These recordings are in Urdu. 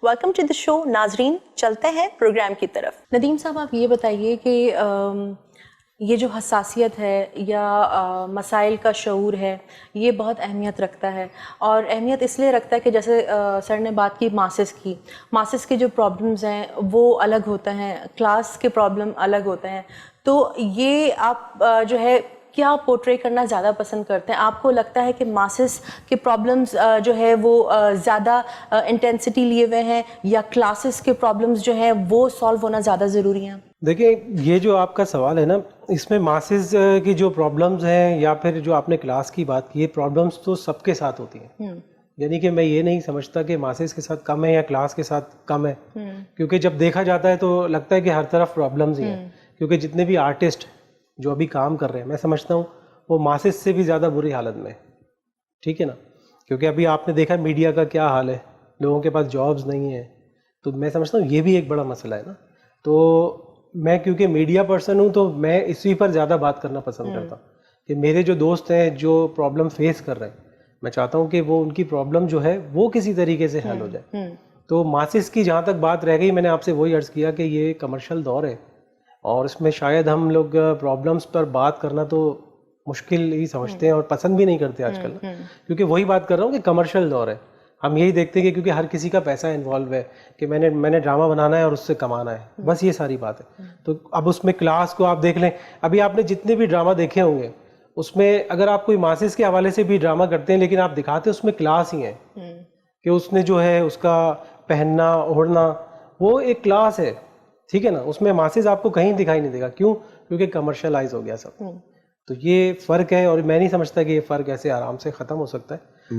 ویلکم ٹو دا شو. ناظرین چلتے ہیں پروگرام کی طرف. ندیم صاحب آپ یہ بتائیے کہ یہ جو حساسیت ہے یا مسائل کا شعور ہے یہ بہت اہمیت رکھتا ہے, اور اہمیت اس لیے رکھتا ہے کہ جیسے سر نے بات کی ماسس کے جو پرابلمز ہیں وہ الگ ہوتے ہیں, کلاس کے پرابلم الگ ہوتے ہیں. تو یہ آپ جو ہے کیا پورٹری کرنا زیادہ پسند کرتے ہیں؟ آپ کو لگتا ہے کہ ماسس کے پرابلمز جو ہے وہ زیادہ انٹینسٹی لیے ہوئے ہیں, یا کلاسز کے پرابلمز جو ہیں وہ سالو ہونا زیادہ ضروری ہیں؟ دیکھیں, یہ جو آپ کا سوال ہے نا, اس میں ماسز کی جو پرابلمز ہیں یا پھر جو آپ نے کلاس کی بات کی ہے, پرابلمز تو سب کے ساتھ ہوتی ہیں. یعنی کہ میں یہ نہیں سمجھتا کہ ماسز کے ساتھ کم ہے یا کلاس کے ساتھ کم ہے, کیونکہ جب دیکھا جاتا ہے تو لگتا ہے کہ ہر طرف پرابلمز ہی ہیں. کیونکہ جتنے بھی آرٹسٹ جو ابھی کام کر رہے ہیں, میں سمجھتا ہوں وہ ماسز سے بھی زیادہ بری حالت میں, ٹھیک ہے نا. کیونکہ ابھی آپ نے دیکھا میڈیا کا کیا حال ہے, لوگوں کے پاس جابز نہیں ہیں, تو میں سمجھتا ہوں یہ بھی ایک بڑا مسئلہ ہے نا. تو میں کیونکہ میڈیا پرسن ہوں تو میں اسی پر زیادہ بات کرنا پسند کرتا ہوں کہ میرے جو دوست ہیں جو پرابلم فیس کر رہے ہیں, میں چاہتا ہوں کہ وہ ان کی پرابلم جو ہے وہ کسی طریقے سے حل ہو جائے. تو ماسس کی جہاں تک بات رہ گئی, میں نے آپ سے وہی عرض کیا کہ یہ کمرشل دور ہے, اور اس میں شاید ہم لوگ پرابلمس پر بات کرنا تو مشکل ہی سمجھتے ہیں اور پسند بھی نہیں کرتے آج کل, کیونکہ وہی بات کر رہا ہوں کہ کمرشل دور ہے. ہم یہی دیکھتے ہیں کہ کیونکہ ہر کسی کا پیسہ انوالو ہے کہ میں نے ڈرامہ بنانا ہے اور اس سے کمانا ہے, بس یہ ساری بات ہے. تو اب اس میں کلاس کو آپ دیکھ لیں, ابھی آپ نے جتنے بھی ڈرامہ دیکھے ہوں گے اس میں اگر آپ کوئی ماسس کے حوالے سے بھی ڈرامہ کرتے ہیں لیکن آپ دکھاتے اس میں کلاس ہی ہیں کہ اس نے جو ہے اس کا پہننا اوڑھنا وہ ایک کلاس ہے, ٹھیک ہے نا. اس میں ماسز آپ کو کہیں دکھائی نہیں دے گا. کیوں؟ کیونکہ کمرشلائز ہو گیا سب. تو یہ فرق ہے, اور میں نہیں سمجھتا کہ یہ فرق ایسے آرام سے ختم ہو سکتا ہے.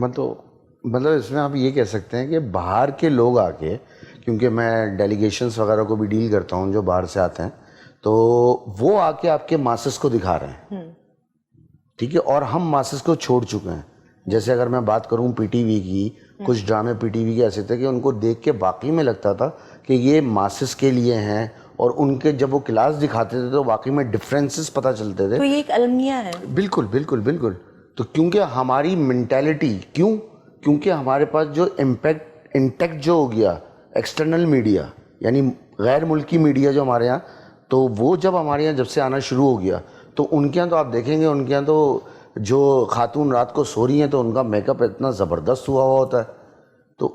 مطلب اس میں آپ یہ کہہ سکتے ہیں کہ باہر کے لوگ آ کے, کیونکہ میں ڈیلیگیشنز وغیرہ کو بھی ڈیل کرتا ہوں جو باہر سے آتے ہیں, تو وہ آ کے آپ کے ماسز کو دکھا رہے ہیں, ٹھیک ہے, اور ہم ماسز کو چھوڑ چکے ہیں. جیسے اگر میں بات کروں پی ٹی وی کی, کچھ ڈرامے پی ٹی وی کے ایسے تھے کہ ان کو دیکھ کے واقعی میں لگتا تھا کہ یہ ماسز کے لیے ہیں, اور ان کے جب وہ کلاس دکھاتے تھے تو واقعی میں ڈفرینسز پتہ چلتے تھے. تو یہ ایک المیہ ہے. بالکل بالکل بالکل. تو کیونکہ ہماری مینٹیلٹی, کیونکہ ہمارے پاس جو امپیکٹ انٹیکٹ جو ہو گیا ایکسٹرنل میڈیا, یعنی غیر ملکی میڈیا جو ہمارے یہاں, تو وہ جب ہمارے یہاں جب سے آنا شروع ہو گیا تو ان کے یہاں تو آپ دیکھیں گے, ان کے یہاں تو جو خاتون رات کو سو رہی ہیں تو ان کا میک اپ اتنا زبردست ہوا ہوتا ہے. تو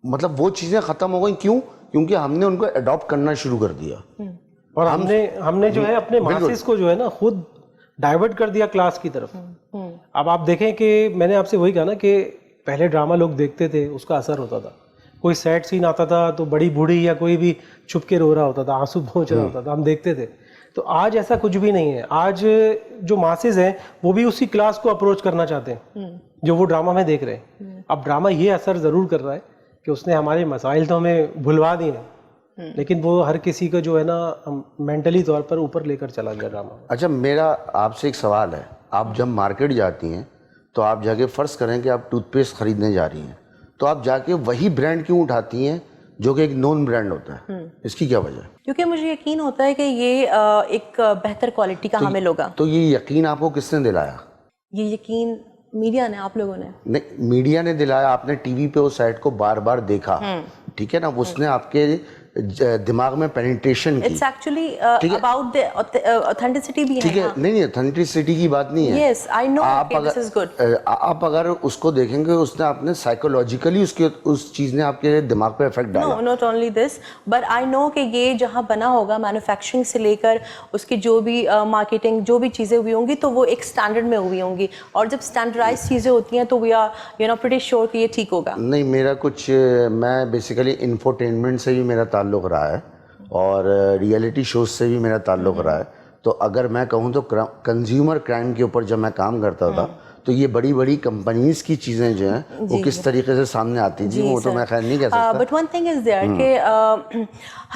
مطلب وہ چیزیں ختم ہو گئیں. کیوں؟ کیونکہ ہم نے ان کو اڈاپٹ کرنا شروع کر دیا, اور ہم نے جو ہے اپنے ماسز کو جو ہے نا خود ڈائیورٹ کر دیا کلاس کی طرف. اب آپ دیکھیں کہ میں نے آپ سے وہی کہا نا کہ پہلے ڈرامہ لوگ دیکھتے تھے, اس کا اثر ہوتا تھا. کوئی سیڈ سین آتا تھا تو بڑی بوڑھی یا کوئی بھی چھپ کے رو رہا ہوتا تھا, آنسو پہنچ رہا ہوتا تھا, ہم دیکھتے تھے. تو آج ایسا کچھ بھی نہیں ہے. آج جو ماسز ہیں وہ بھی اسی کلاس کو اپروچ کرنا چاہتے ہیں جو وہ ڈرامہ میں دیکھ رہے ہیں. اب ڈرامہ یہ اثر ضرور کر رہا ہے کہ اس نے ہمارے مسائل تو ہمیں بھلوا دیے ہیں, لیکن وہ ہر کسی کا جو ہے نا مینٹلی طور پر اوپر لے کر چلا گیا ڈرامہ. اچھا, میرا آپ سے ایک سوال ہے. آپ جب مارکیٹ جاتی ہیں تو آپ جا کے فرض کریں کہ آپ ٹوتھ پیسٹ خریدنے جا رہی ہیں, تو آپ جا کے وہی برانڈ کیوں اٹھاتی ہیں جو کہ ایک نون برانڈ ہوتا ہے؟ اس کی کیا وجہ ہے؟ کیونکہ مجھے یقین ہوتا ہے کہ یہ ایک بہتر کوالٹی کا حامل ہوگا. تو یہ یقین آپ کو کس نے دلایا؟ یہ یقین میڈیا نے, آپ لوگوں نے. نہیں, میڈیا نے دلایا. آپ نے ٹی وی پہ اس ایڈ کو بار بار دیکھا, ٹھیک ہے نا, اس نے آپ کے دماغ میں پینیٹریشن کی. It's actually about the authenticity بھی ہے. ٹھیک ہے, نہیں authenticity کی بات نہیں ہے. Yes, I know. Okay, this is good. آپ اگر اس کو دیکھیں گے, اس نے آپ نے سائیکولوجیکلی اس چیز نے آپ کے دماغ پہ افیکٹ ڈالا. No, not only this, but I know کہ یہ جہاں بنا ہوگا مینوفیکچرنگ سے لے کر اس کی جو بھی مارکیٹنگ جو بھی چیزیں ہوئی ہوں گی تو وہ ایک اسٹینڈرڈ میں ہوئی ہوں گی, اور جب اسٹینڈرڈائز چیزیں ہوتی ہیں تو we are pretty sure کہ یہ ٹھیک ہوگا. نہیں, میرا کچھ, میں بیسیکلی انفوٹینمنٹ سے بھی میرا تعلق رہا ہے اور ریئلٹی شوز سے بھی میرا تعلق رہا ہے. تو اگر میں کہوں تو کنزیومر کرائم کے اوپر جب میں کام کرتا تھا تو یہ بڑی بڑی کمپنیز کی چیزیں جو ہیں وہ کس طریقے سے سامنے آتی تھیں وہ تو میں خیر نہیں کہہ سکتا. But one thing is there کہ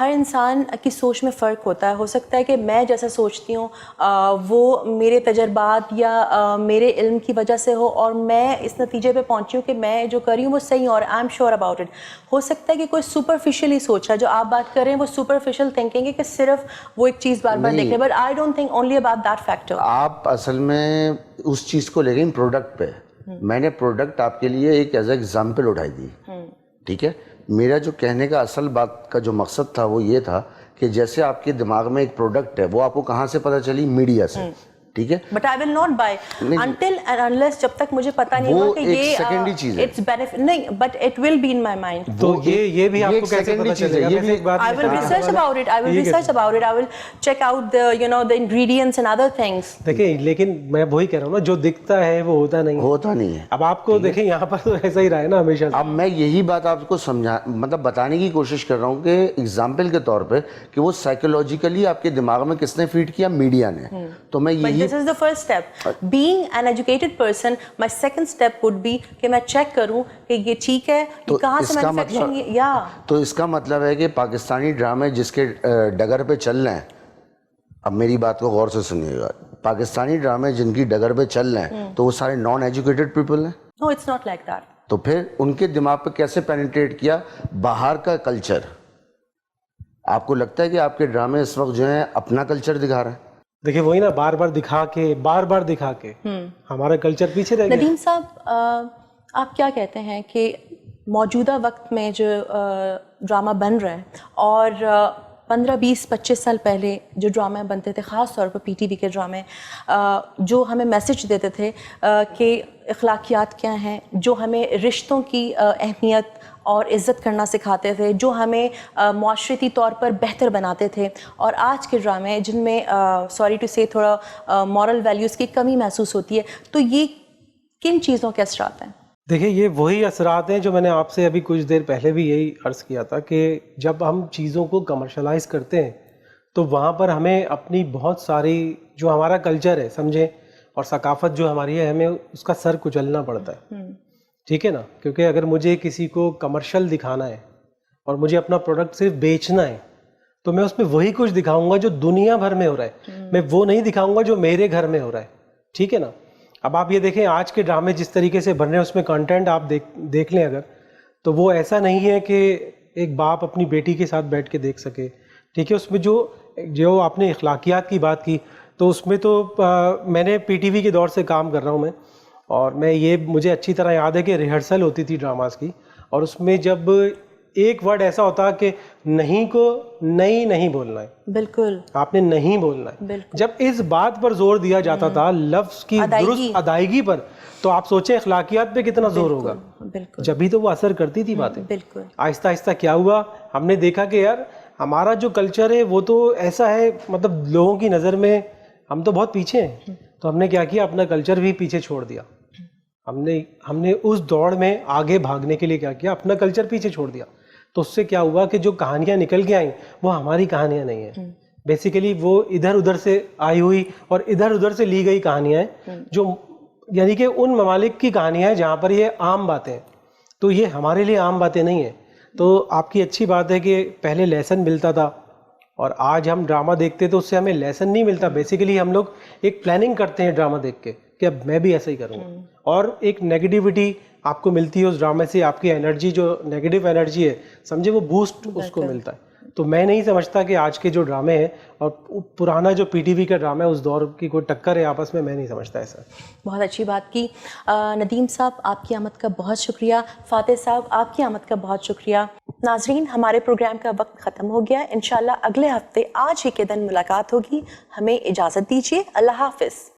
ہر انسان کی سوچ میں فرق ہوتا ہے. ہو سکتا ہے کہ میں جیسا سوچتی ہوں وہ میرے تجربات یا میرے علم کی وجہ سے ہو, اور میں اس نتیجے پہ پہنچی ہوں کہ میں جو کر رہی ہوں وہ صحیح اور I am sure about it. ہو سکتا ہے کہ کوئی سپرفیشلی سوچ ہے, جو آپ بات کر رہے ہیں وہ سپرفیشل تھنکنگ ہے کہ صرف وہ ایک چیز بار بار دیکھ لیں, but I don't think only about that factor. آپ اصل میں اس چیز کو لے گئے پروڈکٹ پہ. میں نے پروڈکٹ آپ کے لیے ایک ایز اے ایگزامپل اٹھائی تھی ٹھیک ہے. میرا جو کہنے کا اصل بات کا جو مقصد تھا وہ یہ تھا کہ جیسے آپ کے دماغ میں ایک پروڈکٹ ہے, وہ آپ کو کہاں سے پتہ چلی؟ میڈیا سے, ٹھیک ہے. But I will not by until and unless, جب تک مجھے پتہ نہیں ہوگا کہ یہ سیکنڈری چیز ہے. اٹس بینیفٹ نہیں, but it will be in my mind. تو یہ بھی آپ کو کیسے پتہ چلے گا؟ ویسے ایک بات I will research about it. I will research about it. I will check out the the ingredients and other things. دیکھیں, لیکن میں وہی کہہ رہا ہوں نا, جو دکھتا ہے وہ ہوتا نہیں ہے. اب آپ کو دیکھیں یہاں پر تو ایسا ہی رہا ہے نا ہمیشہ. اب میں یہی بات آپ کو مطلب بتانے کی کوشش کر رہا ہوں کہ ایگزامپل کے طور پہ کہ وہ سائیکولوجیکلی آپ کے دماغ میں کس نے فیڈ کیا؟ میڈیا نے. تو میں But this is the first step. Being an educated person, my second step would be کہ میں چیک کروں کہ یہ ٹھیک ہے, یہ کہاں سے مینوفیکچرنگ. تو اس کا مطلب ہے کہ پاکستانی ڈرامے جس کے ڈگر پہ چل رہے ہیں, اب میری بات کو غور سے سنیے گا, پاکستانی ڈرامے جن کی ڈگر پہ چل رہے ہیں تو وہ سارے نان ایجوکیٹڈ پیپل ہیں. No, it's not like that. تو پھر ان کے دماغ پہ کیسے پینیٹریٹ کیا باہر کا کلچر؟ آپ کو لگتا ہے کہ آپ کے ڈرامے اس وقت جو ہیں اپنا کلچر دکھا رہے ہیں؟ دیکھیں وہی نا, بار بار دکھا کے ہمارا کلچر پیچھے رہ گیا. ندیم صاحب, آپ کیا کہتے ہیں کہ موجودہ وقت میں جو ڈرامہ بن رہا ہے اور 15, 20, 25 سال پہلے جو ڈرامے بنتے تھے, خاص طور پر پی ٹی وی کے ڈرامے, جو ہمیں میسج دیتے تھے کہ اخلاقیات کیا ہیں, جو ہمیں رشتوں کی اہمیت اور عزت کرنا سکھاتے تھے, جو ہمیں معاشرتی طور پر بہتر بناتے تھے, اور آج کے ڈرامے جن میں سوری ٹو سے تھوڑا مورل ویلیوز کی کمی محسوس ہوتی ہے, تو یہ کن چیزوں کے اثرات ہیں؟ دیکھیں یہ وہی اثرات ہیں جو میں نے آپ سے ابھی کچھ دیر پہلے بھی یہی عرض کیا تھا کہ جب ہم چیزوں کو کمرشلائز کرتے ہیں تو وہاں پر ہمیں اپنی بہت ساری جو ہمارا کلچر ہے سمجھیں, اور ثقافت جو ہماری ہے, ہمیں اس کا سر کچلنا پڑتا ہے. ٹھیک ہے نا, کیونکہ اگر مجھے کسی کو کمرشل دکھانا ہے اور مجھے اپنا پروڈکٹ صرف بیچنا ہے تو میں اس میں وہی کچھ دکھاؤں گا جو دنیا بھر میں ہو رہا ہے, میں وہ نہیں دکھاؤں گا جو میرے گھر میں ہو رہا ہے. ٹھیک ہے نا. اب آپ یہ دیکھیں آج کے ڈرامے جس طریقے سے بن رہے ہیں, اس میں کنٹینٹ آپ دیکھ لیں اگر, تو وہ ایسا نہیں ہے کہ ایک باپ اپنی بیٹی کے ساتھ بیٹھ کے دیکھ سکے. ٹھیک ہے, اس میں جو آپ نے اخلاقیات کی بات کی, تو اس میں تو میں نے پی ٹی وی کے دور سے کام کر رہا ہوں میں, اور مجھے اچھی طرح یاد ہے کہ ریہرسل ہوتی تھی ڈراماز کی, اور اس میں جب ایک ورڈ ایسا ہوتا کہ نہیں کو نہیں بولنا ہے, بالکل آپ نے نہیں بولنا ہے. جب اس بات پر زور دیا جاتا تھا لفظ کی درست ادائیگی پر, تو آپ سوچیں اخلاقیات پہ کتنا زور ہوگا. جبھی تو وہ اثر کرتی تھی باتیں. آہستہ آہستہ کیا ہوا, ہم نے دیکھا کہ یار ہمارا جو کلچر ہے وہ تو ایسا ہے, مطلب لوگوں کی نظر میں ہم تو بہت پیچھے ہیں. تو ہم نے کیا کیا, اپنا کلچر بھی پیچھے چھوڑ دیا. ہم نے اس دوڑ میں آگے بھاگنے کے لیے کیا کیا, اپنا کلچر پیچھے چھوڑ دیا. تو اس سے کیا ہوا کہ جو کہانیاں نکل کے آئیں وہ ہماری کہانیاں نہیں ہیں, بیسیکلی وہ ادھر ادھر سے آئی ہوئی اور ادھر ادھر سے لی گئی کہانیاں ہیں, جو یعنی کہ ان ممالک کی کہانیاں ہیں جہاں پر یہ عام باتیں ہیں. تو یہ ہمارے لیے عام باتیں نہیں ہیں. تو آپ کی اچھی بات ہے کہ پہلے لیسن ملتا تھا, اور آج ہم ڈرامہ دیکھتے تو اس سے ہمیں لیسن نہیں ملتا. بیسیکلی ہم لوگ ایک پلاننگ کرتے ہیں ڈرامہ دیکھ کے کہ اب میں بھی ایسا ہی کروں گا, اور ایک نیگیٹیوٹی آپ کو ملتی ہے اس ڈرامے سے, آپ کی انرجی جو نیگیٹو انرجی ہے سمجھے وہ بوسٹ اس کو ملتا ہے. تو میں نہیں سمجھتا کہ آج کے جو ڈرامے ہیں اور پرانا جو پی ٹی وی کا ڈرامہ ہے اس دور کی کوئی ٹکر ہے آپس میں نہیں سمجھتا ایسا. بہت اچھی بات کی. ندیم صاحب آپ کی آمد کا بہت شکریہ. فاتح صاحب آپ کی آمد کا بہت شکریہ. ناظرین ہمارے پروگرام کا وقت ختم ہو گیا. انشاءاللہ اگلے ہفتے آج ہی کے دن ملاقات ہوگی. ہمیں اجازت دیجیے. اللہ حافظ.